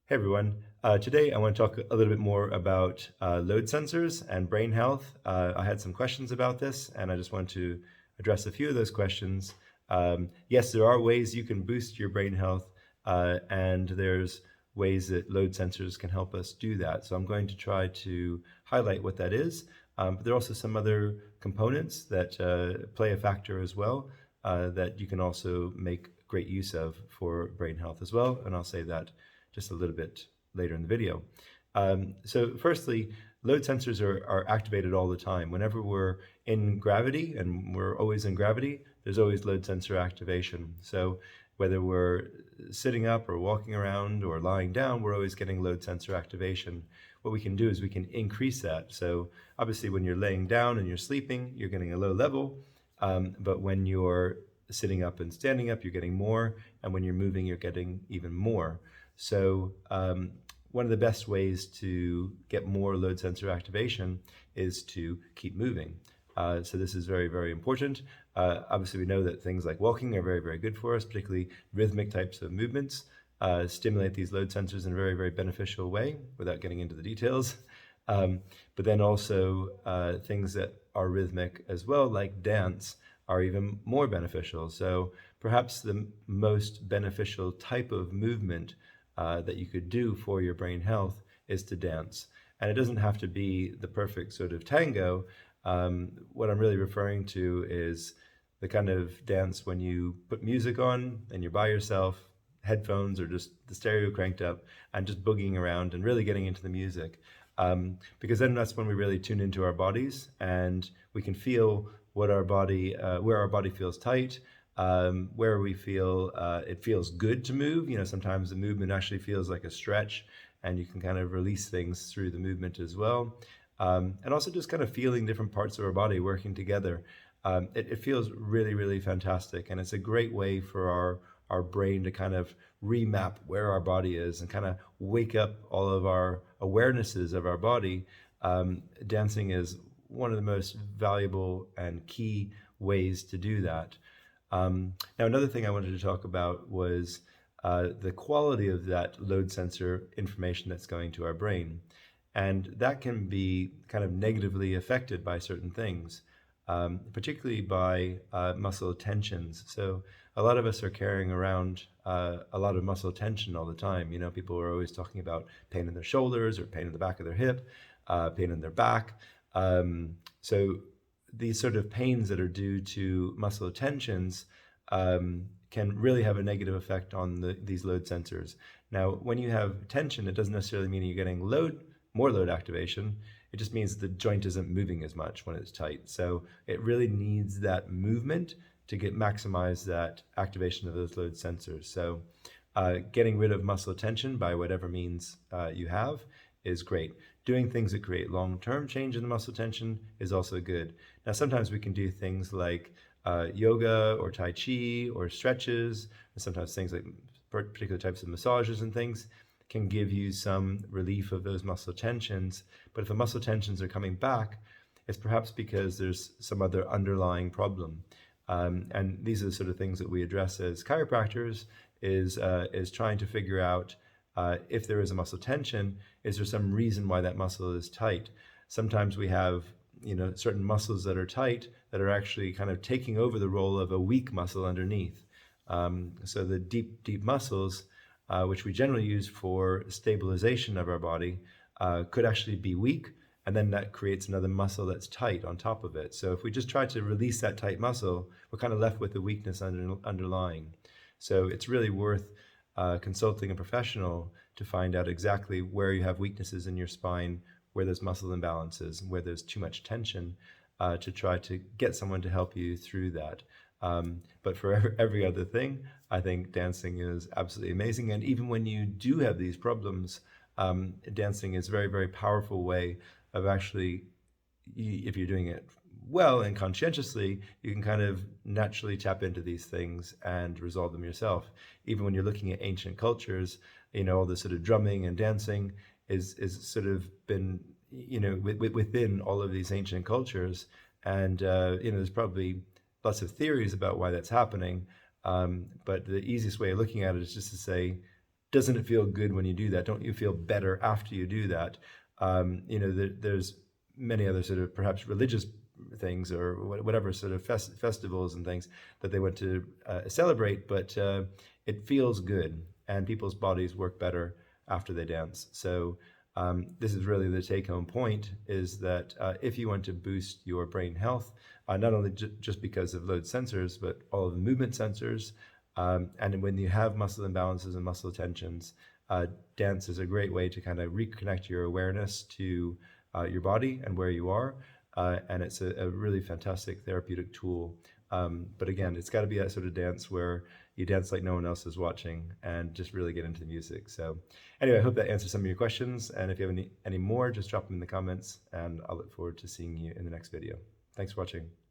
Hey everyone. Today I want to talk a little bit more about load sensors and brain health. I had some questions about this and I just want to address a few of those questions. Yes, there are ways you can boost your brain health and there's ways that load sensors can help us do that. So I'm going to try to highlight what that is. But there are also some other components that play a factor as well that you can also make great use of for brain health as well. And I'll say that just a little bit later in the video. So firstly, load sensors are activated all the time. Whenever we're in gravity, and we're always in gravity, there's always load sensor activation. So whether we're sitting up or walking around or lying down, we're always getting load sensor activation. What we can do is we can increase that. So obviously when you're laying down and you're sleeping, you're getting a low level, but when you're sitting up and standing up, you're getting more, and when you're moving, you're getting even more. So one of the best ways to get more load sensor activation is to keep moving. So this is very, very important. Obviously, we know that things like walking are very, very good for us, particularly rhythmic types of movements stimulate these load sensors in a very, very beneficial way without getting into the details. But then also things that are rhythmic as well, like dance, are even more beneficial. So perhaps the most beneficial type of movement that you could do for your brain health is to dance. And it doesn't have to be the perfect sort of tango. What I'm really referring to is the kind of dance when you put music on and you're by yourself, headphones or just the stereo cranked up, and just boogieing around and really getting into the music. Because then that's when we really tune into our bodies and we can feel what our body, where our body feels tight, where we feel it feels good to move. You know, sometimes the movement actually feels like a stretch and you can kind of release things through the movement as well. And also just kind of feeling different parts of our body working together. It feels really, really fantastic. And it's a great way for our brain to kind of remap where our body is and kind of wake up all of our awarenesses of our body. Dancing is one of the most valuable and key ways to do that. Now, another thing I wanted to talk about was the quality of that load sensor information that's going to our brain. And that can be kind of negatively affected by certain things, particularly by muscle tensions. So a lot of us are carrying around a lot of muscle tension all the time. You know, people are always talking about pain in their shoulders or pain in the back of their hip, pain in their back. So these sort of pains that are due to muscle tensions can really have a negative effect on these load sensors. Now, when you have tension, it doesn't necessarily mean you're getting more load activation. It just means the joint isn't moving as much when it's tight. So it really needs that movement to maximize that activation of those load sensors. So getting rid of muscle tension by whatever means you have is great. Doing things that create long-term change in the muscle tension is also good. Now, sometimes we can do things like yoga or Tai Chi or stretches, and sometimes things like particular types of massages and things can give you some relief of those muscle tensions. But if the muscle tensions are coming back, it's perhaps because there's some other underlying problem. And these are the sort of things that we address as chiropractors, is trying to figure out if there is a muscle tension, is there some reason why that muscle is tight? Sometimes we have, you know, certain muscles that are tight that are actually kind of taking over the role of a weak muscle underneath. So the deep muscles, which we generally use for stabilization of our body, could actually be weak, and then that creates another muscle that's tight on top of it. So if we just try to release that tight muscle, we're kind of left with the weakness underlying. So it's really worth consulting a professional to find out exactly where you have weaknesses in your spine, where there's muscle imbalances, where there's too much tension, to try to get someone to help you through that. But for every other thing, I think dancing is absolutely amazing. And even when you do have these problems, dancing is a very, very powerful way of actually, if you're doing it well and conscientiously, you can kind of naturally tap into these things and resolve them yourself. Even when you're looking at ancient cultures, you know, all this sort of drumming and dancing is sort of been, you know, within all of these ancient cultures. And, you know, there's probably lots of theories about why that's happening. But the easiest way of looking at it is just to say, doesn't it feel good when you do that? Don't you feel better after you do that? There's many other sort of perhaps religious things or whatever sort of festivals and things that they want to celebrate, but it feels good and people's bodies work better after they dance. So this is really the take-home point, is that if you want to boost your brain health, not only just because of load sensors, but all of the movement sensors, and when you have muscle imbalances and muscle tensions, dance is a great way to kind of reconnect your awareness to your body and where you are. And it's a really fantastic therapeutic tool. But again, it's got to be that sort of dance where you dance like no one else is watching and just really get into the music. So anyway, I hope that answers some of your questions. And if you have any more, just drop them in the comments, and I'll look forward to seeing you in the next video. Thanks for watching.